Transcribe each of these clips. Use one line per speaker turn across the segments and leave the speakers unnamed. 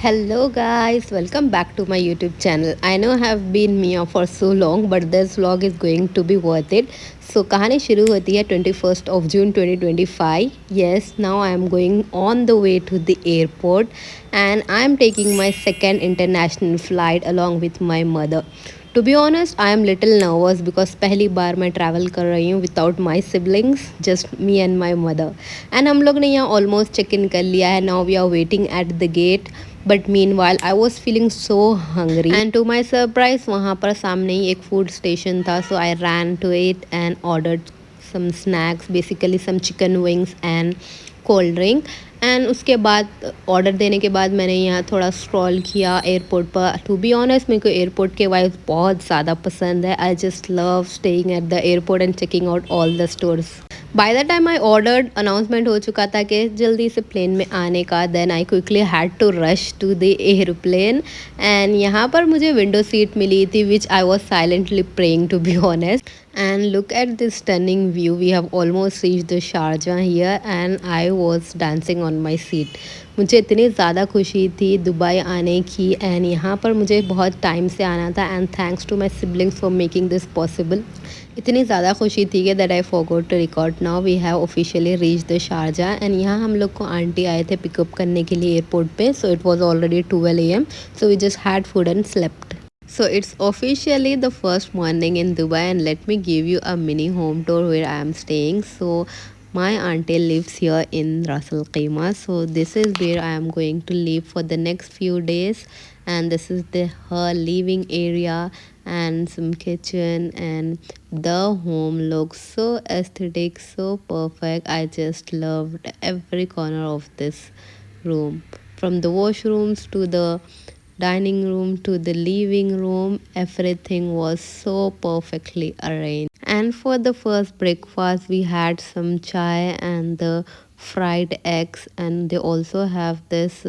Hello guys, welcome back to my YouTube channel. I know I have been Mia for so long, but this vlog is going to be worth it. So कहानी शुरू होती है 21st of June 2025. Yes, now I am going on the way to the airport and I am taking my second international flight along with my mother. To be honest, I am little nervous because पहली बार मैं travel कर रही हूँ without my siblings, just me and my mother. And हम लोग ने यहाँ almost check in कर लिया है. Now we are waiting at the gate. But meanwhile I was feeling so hungry and to my surprise वहाँ पर सामने ही एक फूड स्टेशन था. So I ran to it and ordered some snacks, basically some chicken wings and cold drink. And उसके बाद order देने के बाद मैंने यहाँ थोड़ा स्क्रॉल किया एयरपोर्ट पर. टू बी ऑनेस्ट मेरे को एयरपोर्ट के वाइब्स बहुत ज़्यादा पसंद है. I just love staying at the airport and checking out all the stores. By the time I ordered announcement हो चुका था कि जल्दी से प्लेन में आने का. Then I quickly had to rush to the airplane and यहाँ पर मुझे विंडो सीट मिली थी which I was silently praying to be honest. And look at this stunning view. We have almost reached the Sharjah here and I was dancing on my seat. मुझे इतनी ज़्यादा खुशी थी दुबई आने की and यहाँ पर मुझे बहुत टाइम से आना था and thanks to my siblings for making this possible. इतनी ज़्यादा खुशी थी कि that I forgot to record. Now we have officially reach the Sharjah and यहाँ हम लोग को आंटी आए थे पिकअप करने के लिए एयरपोर्ट पे. So it was already 12 AM. So we just had food and slept. So it's officially the first morning in Dubai and let me give you a mini home tour where I am staying. So my auntie lives here in Ras Al Khaimah. So this is where I am going to live for the next few days and this is her living area and some kitchen and the home looks so aesthetic, so perfect. I just loved every corner of this room, from the washrooms to the dining room to the living room. Everything was so perfectly arranged. And for the first breakfast we had some chai and the fried eggs and they also have this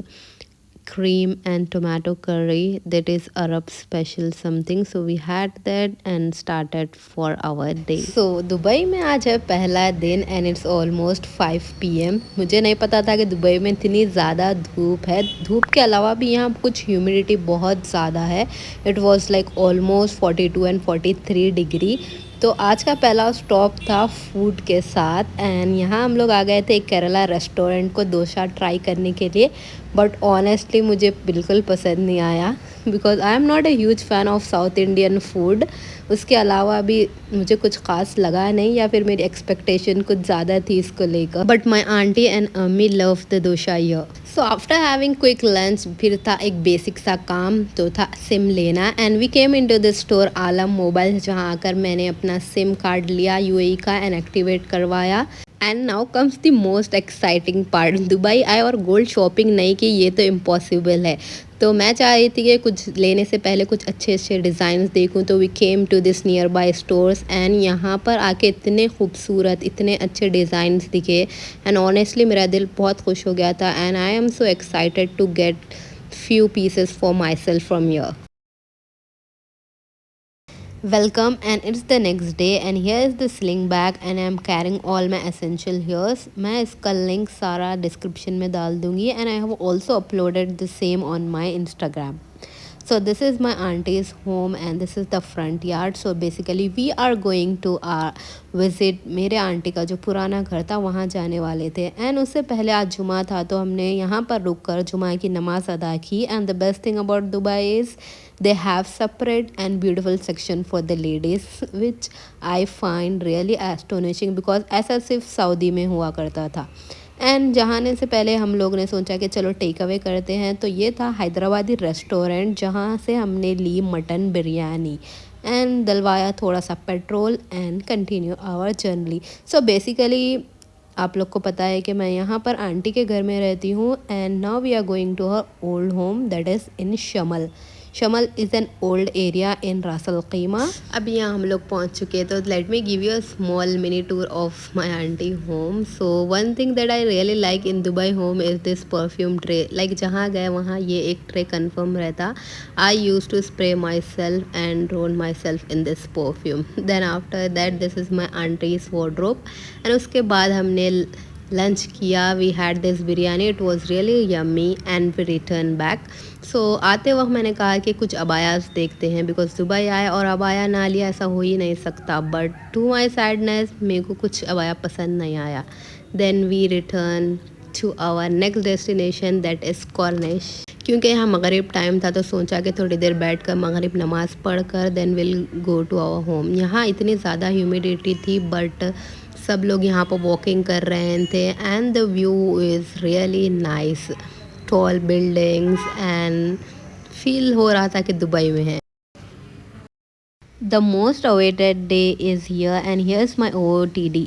cream and tomato curry that is Arab special something. So we had that and started for our day. So Dubai में आज है पहला दिन and it's almost 5 PM. मुझे नहीं पता था कि दुबई में इतनी ज़्यादा धूप है. धूप के अलावा भी यहाँ कुछ ह्यूमिडिटी बहुत ज़्यादा है. It was like almost 42 and 43 degree. तो आज का पहला स्टॉप था फूड के साथ एंड यहाँ हम लोग आ गए थे केरला रेस्टोरेंट को डोसा ट्राई करने के लिए. बट ऑनेस्टली मुझे बिल्कुल पसंद नहीं आया because I am not a huge fan of south Indian food. उसके अलावा भी मुझे कुछ खास लगा नहीं या फिर मेरी एक्सपेक्टेशन कुछ ज़्यादा थी इसको लेकर. बट माई आंटी एंड अम्मी लव द डोसा यर. So after having quick lunch फिर था एक बेसिक सा काम तो था सिम लेना and we came into the store Alam mobile जहाँ आकर मैंने अपना सिम कार्ड लिया यूएई का एंड एक्टिवेट करवाया. And now comes the most exciting part. Dubai आए और गोल्ड शॉपिंग नहीं की ये तो इम्पॉसिबल है. तो मैं चाह रही थी कि कुछ लेने से पहले कुछ अच्छे अच्छे डिज़ाइंस देखूं. तो we came to this nearby stores and यहाँ पर आके इतने खूबसूरत इतने अच्छे डिज़ाइंस दिखे एंड ऑनेस्टली मेरा दिल बहुत खुश हो गया था and I am so excited to get few pieces for myself from here. Welcome and it's the next day and here is the sling bag and I am carrying all my essential here. मैं इसका link सारा description में डाल दूँगी and I have also uploaded the same on my Instagram. So this is my auntie's home and this is the front yard. So basically we are going to visit मेरे aunty का जो पुराना घर था वहाँ जाने वाले थे एंड उससे पहले आज जुमा था तो हमने यहाँ पर रुक कर जुमा की नमाज़ अदा की. And the best thing about Dubai is they have separate and beautiful section for the ladies which I find really astonishing because ऐसा सिर्फ सऊदी में हुआ करता था. एंड जाने से पहले हम लोग ने सोचा कि चलो टेक अवे करते हैं. तो ये था हैदराबादी रेस्टोरेंट जहाँ से हमने ली मटन बिरयानी एंड डलवाया थोड़ा सा petrol and continue our journey. So basically आप लोग को पता है कि मैं यहाँ पर आंटी के घर में रहती हूँ and now we are going to her old home that is in Shamal. Shamal is an old area in Ras Al खैमा. अब यहाँ हम लोग पहुँच चुके हैं तो let me give you a small mini tour of my aunty home. So one thing that I really like in Dubai home is this perfume tray. Like जहाँ गए वहाँ ये एक ट्रे कन्फर्म रहता. I use to spray myself and roll myself in this perfume. Then after that this is my aunty's wardrobe and उसके बाद हमने lunch किया, we had this biryani, it was really yummy and we return back. So आते वक्त मैंने कहा कि कुछ अबायास देखते हैं, बिकॉज दुबई आए और अबाया ना लिया ऐसा हो ही नहीं सकता, बट टू माई सैडनेस मेरे को कुछ अबाया पसंद नहीं आया। Then we return to our next destination, that is Corniche. क्योंकि यहाँ मगरिब टाइम था तो सोचा कि थोड़ी देर बैठ कर मगरिब नमाज़ पढ़ कर then will go to our home. यहाँ इतनी ज़्यादा ह्यूमिडिटी थी बट सब लोग यहाँ पर वॉकिंग कर रहे थे and the view is really nice, tall buildings and feel हो रहा था कि दुबई में है। The most awaited day is here and here's my OOTD।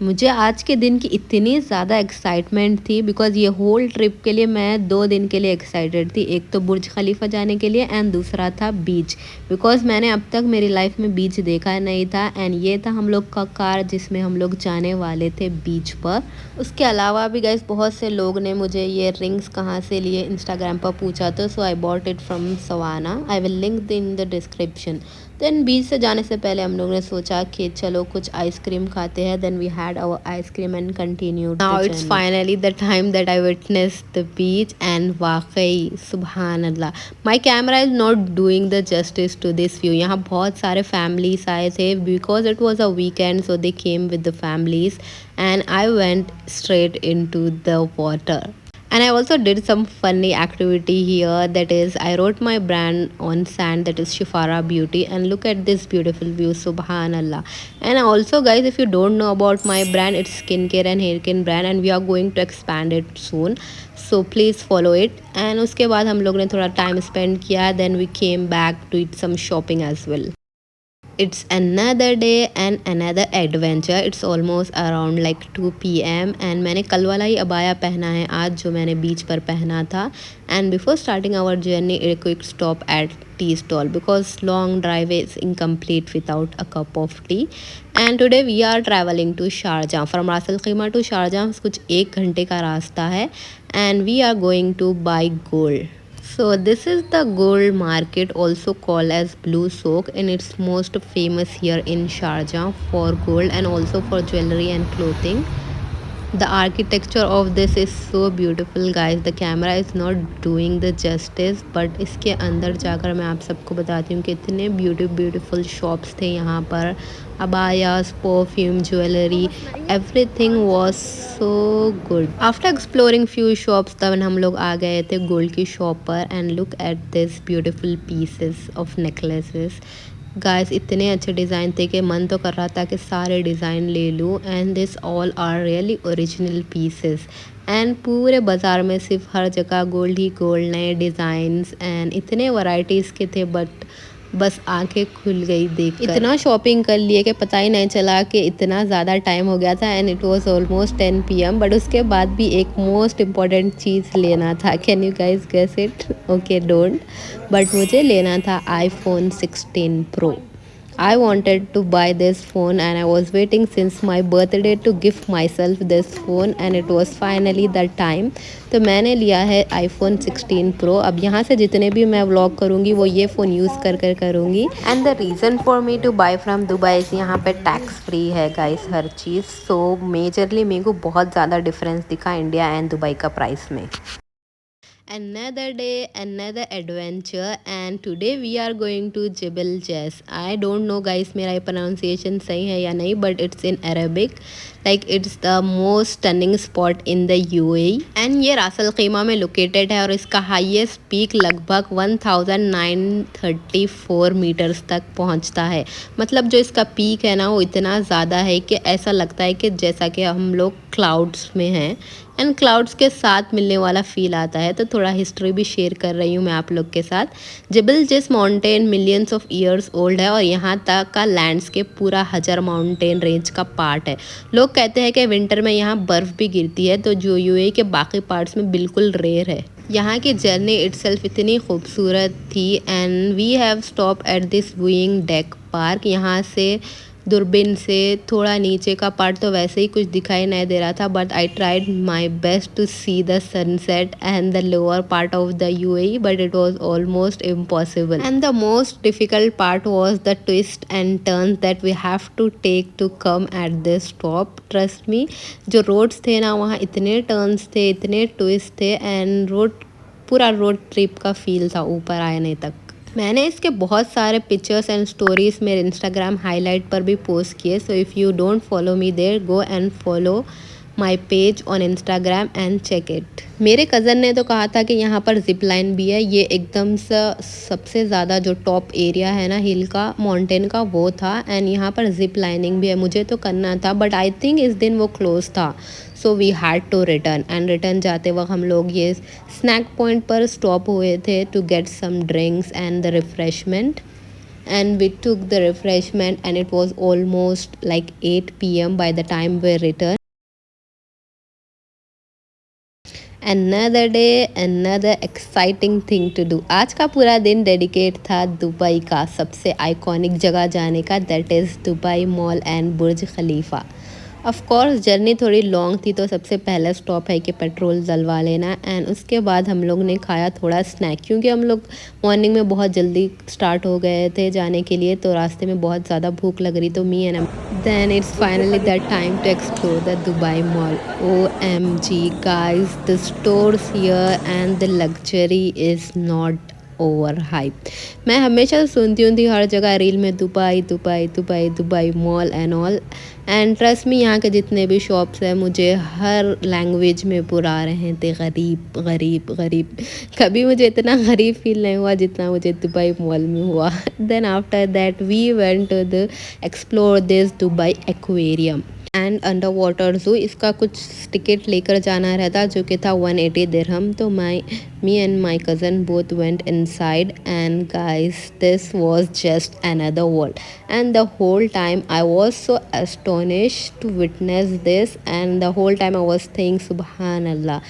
मुझे आज के दिन की इतनी ज़्यादा एक्साइटमेंट थी बिकॉज़ ये होल ट्रिप के लिए मैं 2 दिन के लिए एक्साइटेड थी। एक तो बुर्ज खलीफा जाने के लिए एंड दूसरा था बीच, बिकॉज़ मैंने अब तक मेरी लाइफ में बीच देखा नहीं था एंड ये था हम लोग का कार जिसमें हम लोग जाने वाले थे बीच पर। उसके अलावा भी गाइस बहुत से लोग ने मुझे ये रिंग्स कहाँ से लिए इंस्टाग्राम पर पूछा था, so I bought it from Savana. I will link in the description. Then बीच से जाने से पहले हम लोग ने सोचा कि चलो कुछ आइसक्रीम खाते हैं। Then we had our ice cream and continued. Now it's finally the time that I witnessed the beach and वाकई सुभान अल्लाह, my camera is not doing the justice to this view. यहाँ बहुत सारे फैमिलीज आए थे because it was a weekend, so they came with the families and I went straight into the water. And I also did some funny activity here, that is I wrote my brand on sand, that is Shifara Beauty, and look at this beautiful view, subhanallah. And also guys, if you don't know about my brand, it's skincare and hair care brand and we are going to expand it soon, so please follow it. And उसके बाद हम लोग ने थोड़ा time spend किया, then we came back to eat some shopping as well. It's another day and another adventure. It's almost around like 2 PM and मैंने कल वाला ही अबाया पहना है आज जो मैंने बीच पर पहना था। And before starting our journey, a quick stop at tea stall because long drive is incomplete without a cup of tea. And today we are traveling to Sharjah. From Ras Al Khaimah to Sharjah कुछ 1 घंटे का रास्ता है and we are going to buy gold. So this is the gold market, also called as Blue Souk, and it's most famous here in Sharjah for gold and also for jewelry and clothing. The architecture of this is so beautiful guys, the camera is not doing the justice, but इसके अंदर जाकर मैं आप सबको बताती हूँ कि इतने ब्यूटीफुल शॉप्स थे यहाँ पर। Abayas, perfume, jewellery, everything was so good. After exploring few shops तब हम लोग आ गए थे गोल्ड की शॉप पर and look at this beautiful pieces of necklaces. Guys इतने अच्छे डिज़ाइन थे कि मन तो कर रहा था कि सारे डिज़ाइन ले लूँ and this all are really original pieces. And पूरे बाज़ार में सिर्फ हर जगह गोल्ड ही गोल्ड, नए डिज़ाइंस एंड इतने वैरायटीज़ के थे, बट बस आंखें खुल गई देख। इतना शॉपिंग कर लिए कि पता ही नहीं चला कि इतना ज़्यादा टाइम हो गया था and it was almost 10 PM। But उसके बाद भी एक मोस्ट इम्पॉर्टेंट चीज़ लेना था। Can you guys guess it? Okay don't, but मुझे लेना था iPhone 16 Pro. I wanted to buy this phone and I was waiting since my birthday to gift myself this phone and it was finally the time. तो मैंने लिया है iPhone 16 Pro। अब यहाँ से जितने भी मैं व्लॉग करूँगी वो ये फ़ोन यूज़ कर करूँगी। And the reason for me two by from Dubai इस यहाँ पे टैक्स फ्री है गाइस हर चीज़। सो मेजरली मेरे को बहुत ज़्यादा डिफरेंस दिखा इंडिया एंड दुबई का प्राइस में। Another day, another adventure, and today we are going to Jebel Jais. I don't know guys मेरा ये pronunciation सही है या नहीं, but it's in Arabic. Like it's the most stunning spot in the UAE and ये रास अल खीमा में लोकेटेड है और इसका हाईएस्ट पीक लगभग 1934 मीटर्स तक पहुंचता है। मतलब जो इसका पीक है ना वो इतना ज़्यादा है कि ऐसा लगता है कि जैसा कि हम लोग क्लाउड्स में हैं एंड क्लाउड्स के साथ मिलने वाला फील आता है। तो थोड़ा हिस्ट्री भी शेयर कर रही हूँ मैं आप लोग के साथ। जबल जैस mountain millions of years old है और यहाँ तक का लैंडस्केप पूरा हजर माउंटेन रेंज का पार्ट है। लोग कहते हैं कि विंटर में यहाँ बर्फ़ भी गिरती है, तो जो यूएई के बाकी पार्ट्स में बिल्कुल रेयर है। यहाँ की जर्नी इटसेल्फ इतनी खूबसूरत थी and we have stop at this viewing deck park. यहाँ से दूरबीन से थोड़ा नीचे का पार्ट तो वैसे ही कुछ दिखाई नहीं दे रहा था, but I tried my best to see the sunset and the lower part of the UAE, but it was almost impossible. And the most difficult part was the twist and turn that we have to take to come at this stop. Trust me, जो roads थे ना वहाँ इतने turns थे, इतने twist थे, and पूरा road trip का फील था ऊपर आने तक। मैंने इसके बहुत सारे पिक्चर्स एंड स्टोरीज मेरे इंस्टाग्राम हाईलाइट पर भी पोस्ट किए, so if you don't follow me there, go and follow my page on Instagram and check it. मेरे कज़न ने तो कहा था कि यहाँ पर जिप लाइन भी है, ये एकदम सा सबसे ज़्यादा जो टॉप एरिया है ना हिल का, माउंटेन का, वो था। एंड यहाँ पर जिप लाइनिंग भी है, मुझे तो करना था, बट आई थिंक इस दिन वो क्लोज था, so we had to return. And return जाते वक्त हम लोग ये स्नैक पॉइंट पर स्टॉप हुए थे to get some drinks and the refreshment, and we took the refreshment and it was almost like 8 p.m. by the time we returned. Another day, another exciting thing to do. आज का पूरा दिन dedicate था Dubai का सबसे iconic जगह जाने का, that is Dubai mall and Burj Khalifa. Of course journey थोड़ी लॉन्ग थी, तो सबसे पहला स्टॉप है कि पेट्रोल डलवा लेना, एंड उसके बाद हम लोग ने खाया थोड़ा स्नैक, क्योंकि हम लोग मॉर्निंग में बहुत जल्दी स्टार्ट हो गए थे जाने के लिए, तो रास्ते में बहुत ज़्यादा भूख लग रही, तो me and then it's finally that time to explore the Dubai Mall. OMG guys, the stores here and the luxury is not overhyped. मैं हमेशा सुनती हूँ थी हर जगह रील में Dubai Dubai Dubai Dubai mall and all, and trust me यहाँ के जितने भी शॉप्स हैं मुझे हर लैंग्वेज में बुला रहे थे गरीब गरीब गरीब। कभी मुझे इतना गरीब फील नहीं हुआ जितना मुझे दुबई मॉल में हुआ। Then after that we went to the explore this Dubai aquarium and under water zoo. इसका कुछ टिकट लेकर जाना रहता जो कि था 180 दिरहम, तो me and my cousin both went inside, and guys, this was just another world, and the whole time I was so astonished to witness this, and the whole time I was thinking subhanallah।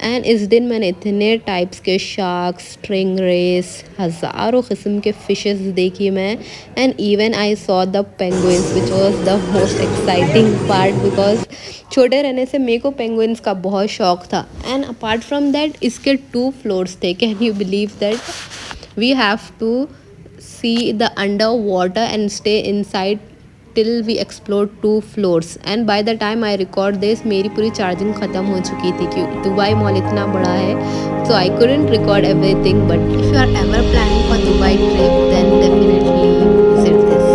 And इस दिन मैंने इतने types के sharks, string race, हज़ारों किस्म के fishes देखी मैं, and even I saw the penguins which was the most exciting part, because छोटे रहने से मेरे को पेंगुइन्स का बहुत शौक था। एंड अपार्ट फ्रॉम दैट इसके 2 फ्लोर्स थे, can you believe that we have to see the under water and stay inside till we explored 2 floors, and by the time I record this मेरी पूरी charging ख़त्म हो चुकी थी, क्योंकि Dubai mall इतना बड़ा है, so I couldn't record everything, but if you are ever planning for Dubai trip then definitely visit this।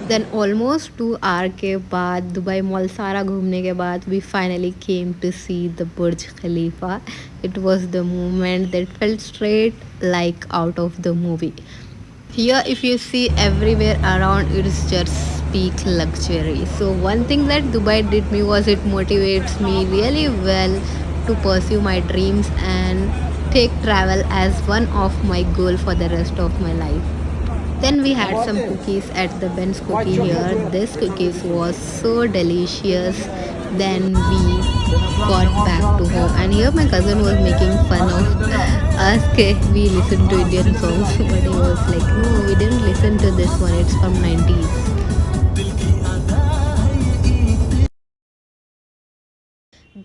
Then almost 2 hour के बाद दुबई मॉल सारा घूमने के बाद we finally came to see the Burj Khalifa. It was the moment that felt straight like out of the movie. Here if you see everywhere around it's just peak luxury. So one thing that Dubai did me was it motivates me really well to pursue my dreams and take travel as one of my goal for the rest of my life. Then we had some cookies at the Ben's Cookie here. This cookies was so delicious. Then we got back to home, and here my cousin was making fun of us. We listened to Indian songs, but he was like, "No, we didn't listen to this one. It's from 90s."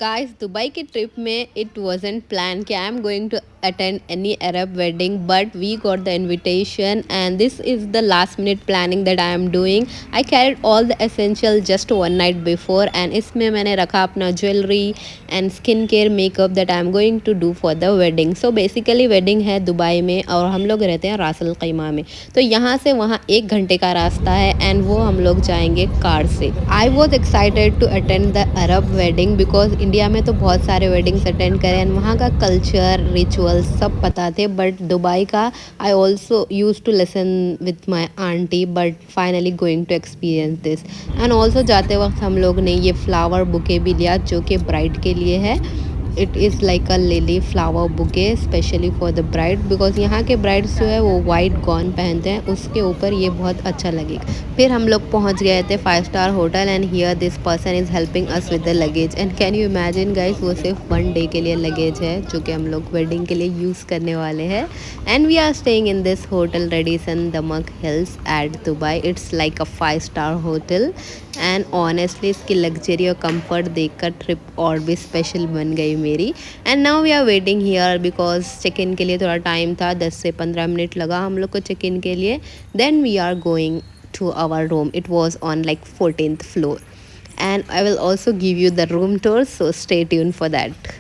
Guys Dubai की trip में it wasn't planned कि I am going to attend any Arab wedding, but we got the invitation and this is the last minute planning that I am doing. I carried all the essential just one night before and इसमें मैंने रखा अपना jewellery and skin care makeup that I am going to do for the wedding. So basically wedding है Dubai में और हम लोग रहते हैं रास अल खैमा में, तो यहाँ से वहाँ 1 घंटे का रास्ता है एंड वो हम लोग जाएंगे कार से. I was excited to attend the Arab wedding because India में तो बहुत सारे वेडिंग्स अटेंड करें एंड वहाँ का कल्चर रिचुअल सब पता थे, बट दुबई का I also use to listen with my aunty, but finally going to experience this. And also जाते वक्त हम लोग ने ये फ्लावर बुके भी लिया जो कि ब्राइड के लिए है. It is like a lily flower bouquet specially for the bride because यहाँ के ब्राइड्स जो है वो वाइट गॉन पहनते हैं, उसके ऊपर ये बहुत अच्छा लगेगा. फिर हम लोग पहुँच गए थे 5 star hotel and here this person is helping us with the luggage. And can you imagine guys वो सिर्फ 1 डे के लिए लगेज है जो कि हम लोग वेडिंग के लिए यूज़ करने वाले हैं. And we are staying in this hotel Radisson Damac Hills at Dubai. It's like a 5 star hotel and honestly इसकी लग्जरी और कंफर्ट देखकर ट्रिप और भी स्पेशल बन गई मेरी. And now we are waiting here because check in के लिए थोड़ा टाइम था, 10 से 15 मिनट लगा हम लोग को चेक इन के लिए. Then we are going to our room. It was on like 14th floor and I will also give you the room tour, so stay tune for that.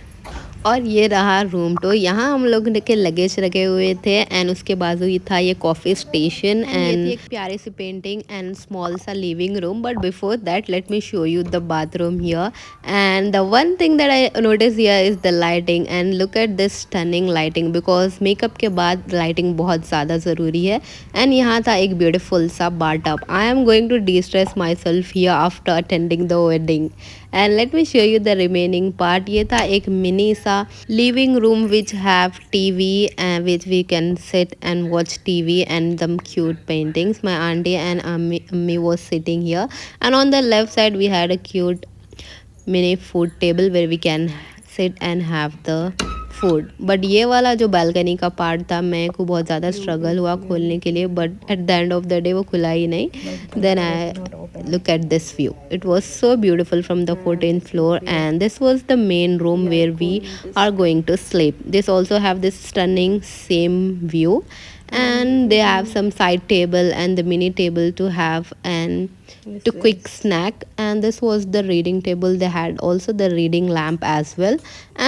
और ये रहा रूम टूर. यहाँ हम लोग के luggage रखे हुए थे एंड उसके बाजू ही था ये कॉफ़ी स्टेशन एंड एक प्यारी सी पेंटिंग एंड स्मॉल सा living room. But before that let me show you the bathroom here. And the one thing that I notice here is the lighting and look at this stunning lighting because makeup के बाद lighting बहुत ज़्यादा ज़रूरी है. And यहाँ था एक beautiful सा bathtub. I am going to destress myself here after attending the wedding. And let me show you the remaining part. ये था एक मिनी सा living room which have TV and which we can sit and watch TV and some cute paintings. My auntie and Ammi was sitting here and on the left side we had a cute mini food table where we can sit and have the food. But ये वाला जो balcony का part था मेरे को बहुत ज़्यादा struggle हुआ खोलने के लिए, but at the end of the day वो खुला ही नहीं. Then I look at this view. It was so beautiful from the 14th floor and this was the main room where we are going to sleep. This also have this stunning same view and they have some side table and the mini table to have and to quick snack. And this was the reading table. They had also the reading lamp as well.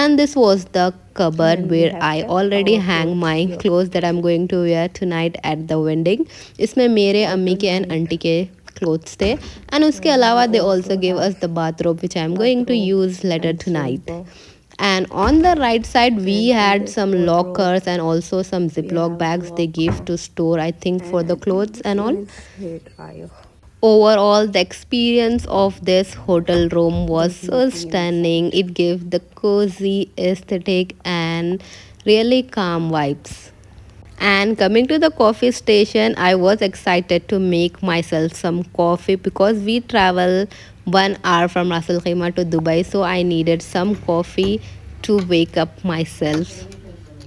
And this was the cupboard where I already hang my clothes that I'm going to wear tonight at the wedding. इसमें मेरे अम्मी के and aunty के clothes थे and उसके अलावा they also gave us the bathrobe which I'm going to use later tonight. And on the right side we had some lockers and also some ziploc bags they give to store, I think, for the clothes and all. Overall the experience of this hotel room was so stunning. It gave the cozy aesthetic and really calm vibes. And coming to the coffee station, I was excited to make myself some coffee because we travel 1 hour from Ras Al Khaimah to Dubai, so I needed some coffee to wake up myself.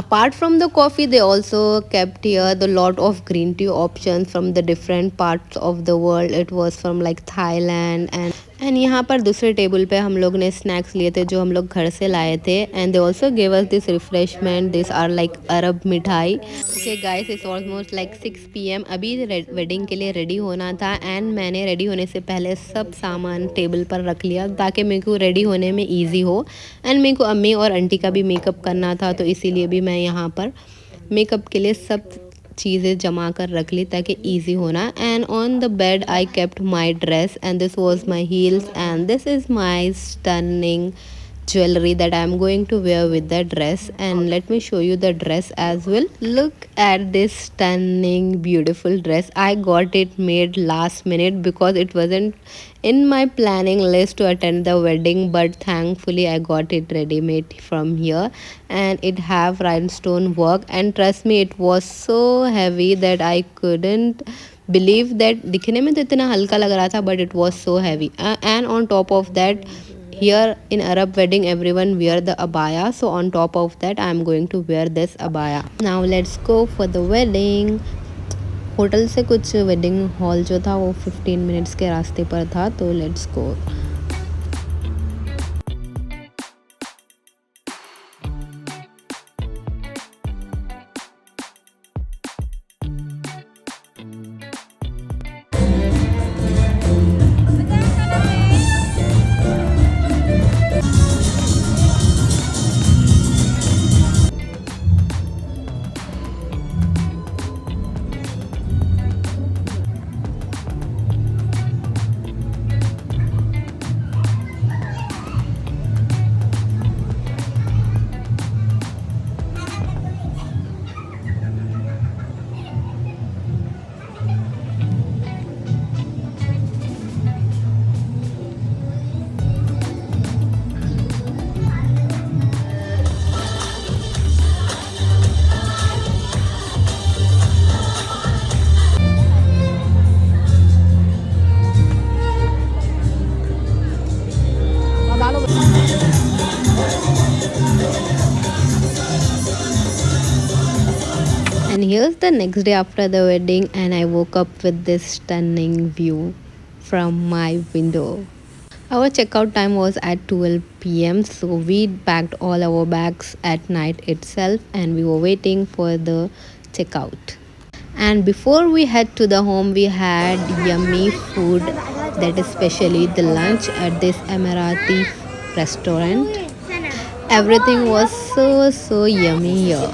Apart from the coffee, they also kept here the lot of green tea options from the different parts of the world. It was from like Thailand and यहाँ पर दूसरे table पे हम लोग ने snacks लिए थे जो हम लोग घर से लाए थे. And they also give us this refreshment. This are like Arab मिठाई. Okay guys, it's almost like 6 PM. अभी वेडिंग के लिए रेडी होना था एंड मैंने रेडी होने से पहले सब सामान टेबल पर रख लिया ताकि मेरे को रेडी होने में ईजी हो. एंड मेरे को अम्मी और आंटी का भी मेकअप करना था, तो इसीलिए भी मैं यहाँ पर मेकअप के लिए सब चीज़ें जमा कर रख ली ताकि इजी होना. And on the bed I kept my dress and this was my heels and this is my stunning jewelry that I'm going to wear with the dress, and let me show you the dress as well. Look at this stunning beautiful dress. I got it made last minute because it wasn't in my planning list to attend the wedding, but thankfully I got it ready made from here, and it have rhinestone work, and trust me, it was so heavy that I couldn't believe that दिखने में तो इतना हल्का लग रहा था, but it was so heavy. And on top of that, here in Arab wedding everyone wear the abaya, so on top of that I am going to wear this abaya. Now let's go for the wedding. Hotel से कुछ wedding hall जो था वो 15 minutes के रास्ते पर था, तो let's go. And here's the next day after the wedding, and I woke up with this stunning view from my window. Our checkout time was at 12 p.m., so we packed all our bags at night itself, and we were waiting for the checkout. And before we head to the home, we had yummy food, that is especially the lunch at this Emirati restaurant. Everything was so yummy here.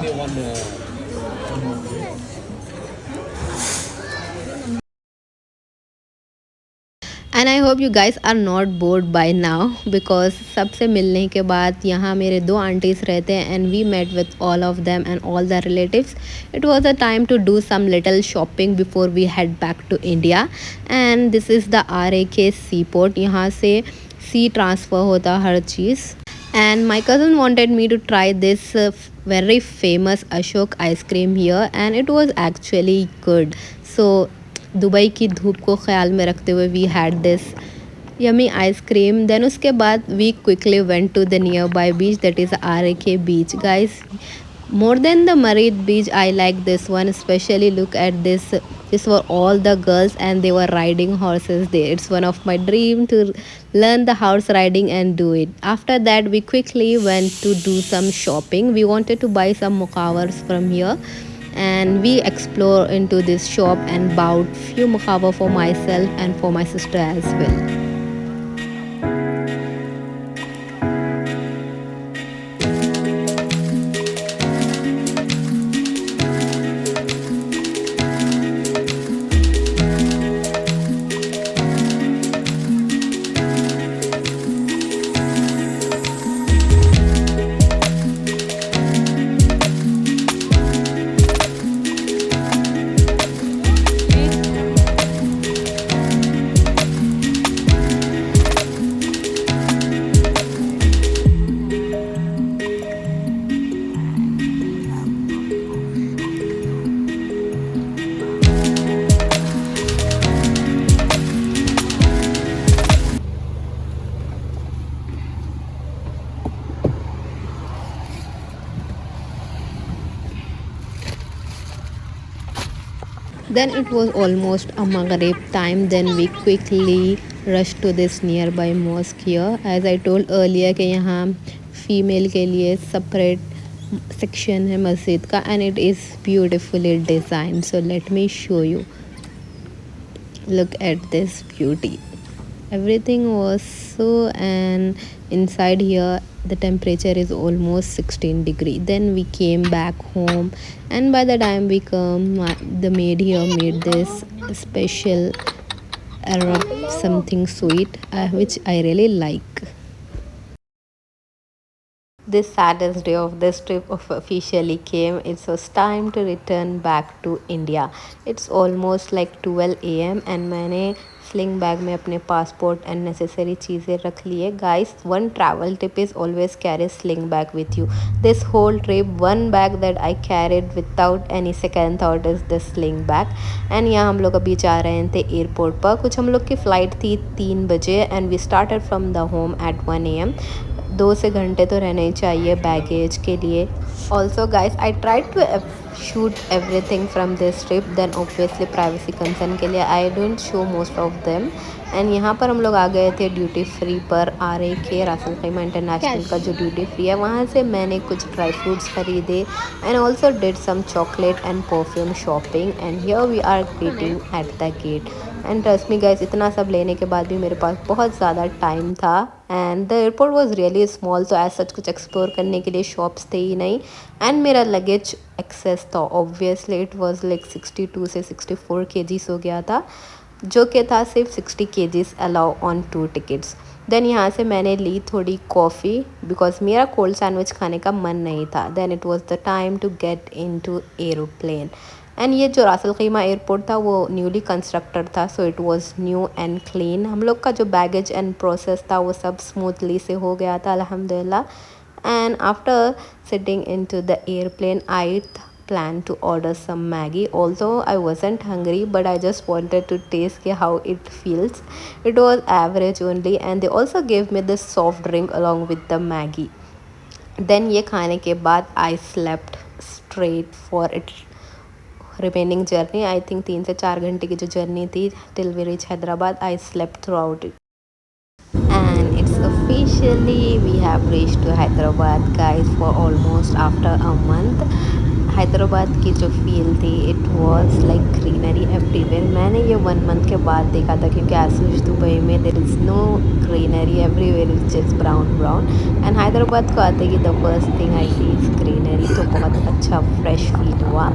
And I hope you guys are not bored by now, because सबसे मिलने के बाद यहाँ मेरे दो aunties रहते हैं, and we met with all of them and all the relatives. It was a time to do some little shopping before we head back to India. And this is the RAK sea port. यहाँ से sea transfer होता हर चीज़. And my cousin wanted me to try this very famous Ashok ice cream here, and it was actually good. So Dubai की धूप को ख्याल में रखते हुए we had this yummy ice cream. Then उसके बाद we quickly went to the near by beach, that is RAK beach. Guys, more than the Marid beach, I like this one especially. Look at this. This were all the girls and they were riding horses there. It's one of my dream to learn the horse riding and do it. After that, we quickly went to do some shopping. We wanted to buy some mukawars from here, and we explore into this shop and bought few mukawa for myself and for my sister as well. Then it was almost a Maghrib time. Then we quickly rushed to this nearby mosque here. As I told earlier कि यहाँ female के लिए separate section है मस्जिद का, and it is beautifully designed. So let me show you. Look at this beauty. Everything was so, and inside here the temperature is almost 16 degree. Then we came back home, and by the time we come, the maid here made this special Arab something sweet, which I really like. this saddest day of this trip officially came. It was time to return back to India. It's almost like 12 a.m. and मैंने sling bag में अपने passport and necessary चीज़ें रख लिए. Guys, one travel tip is always carry sling bag with you. This whole trip one bag that I carried without any second thought is this sling bag. And यहाँ हम लोग अभी जा रहे थे एयरपोर्ट पर. कुछ हम लोग की फ़्लाइट थी 3 बजे and we started from the home at 1 a.m. 2 से घंटे तो रहने ही चाहिए बैगेज के लिए. Also guys, I try to shoot everything from this trip. Then obviously privacy concern के लिए I don't show most of them. And यहाँ पर हम लोग आ गए थे ड्यूटी फ्री पर. RAK रासल खैमा इंटरनेशनल का जो ड्यूटी फ्री है, वहाँ से मैंने कुछ ड्राई फ्रूट्स खरीदे and also did some chocolate and perfume shopping. And here we are waiting at the gate. And trust me guys, इतना सब लेने के बाद भी मेरे पास बहुत ज़्यादा टाइम था and the airport was really small. तो एज सच कुछ एक्सप्लोर करने के लिए शॉप्स थे ही नहीं. एंड मेरा लगेज एक्सेस था. ऑब्वियसली इट वॉज लाइक 62 से 64 kgs हो गया था, जो कि था सिर्फ 60 kgs allow on 2 tickets. Then यहाँ से मैंने ली थोड़ी कॉफ़ी बिकॉज मेरा कोल्ड सैंडविच खाने का मन नहीं था. Then it was the time to get in to aeroplane. And ये जो रासल खैमा एयरपोर्ट था वो न्यूली कंस्ट्रक्टेड था, so it was new and clean. हम लोग का जो बैगेज एंड प्रोसेस था वो सब स्मूथली से हो गया था, अल्हम्दुलिल्लाह. And after sitting into the airplane I plan to order some Maggie. Although I wasn't hungry, but I just wanted to taste how it feels. It was average only, and they also gave me this soft drink along with the Maggie. Then ये खाने के बाद I slept straight for it remaining journey. I think 3 से 4 घंटे की जो journey थी till we reach Hyderabad. I slept throughout it and it's officially we have reach to Hyderabad guys for almost after a month. Hyderabad की जो feel थी it was like greenery everywhere. मैंने ये 1 मंथ के बाद देखा था, क्योंकि एज दुबई में there is no greenery, everywhere is just brown brown. And Hyderabad को आते ही the first thing I see is greenery. तो बहुत अच्छा फ्रेश फील हुआ.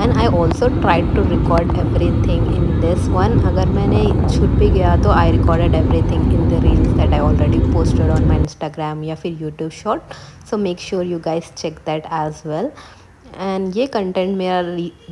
And I also tried to record everything in this one. अगर मैंने छूट भी गया तो I recorded everything in the reels that I already posted on my Instagram या फिर YouTube short. So make sure you guys check that as well. And ये content मेरा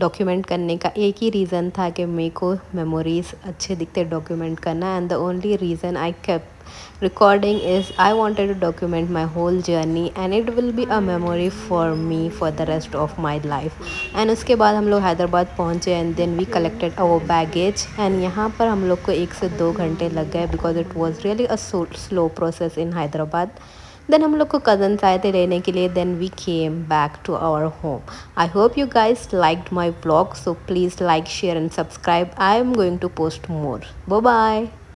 डॉक्यूमेंट करने का एक ही रीज़न था कि मेरे को मेमोरीज़ अच्छे दिखते डॉक्यूमेंट करना. And the only reason I kept recording is I wanted to document my whole journey and it will be a memory for me for the rest of my life. And उसके बाद हम लोग हैदराबाद पहुँचे and then we collected our baggage. And यहाँ पर हम लोग को 1 से 2 घंटे लग गए because it was really a slow process in Hyderabad. Then हम लोग को कज़न्स आए थे लेने के लिए. Then we came back to our home. I hope you guys liked my blog, so please like share and subscribe. I am going to post more. Bye bye.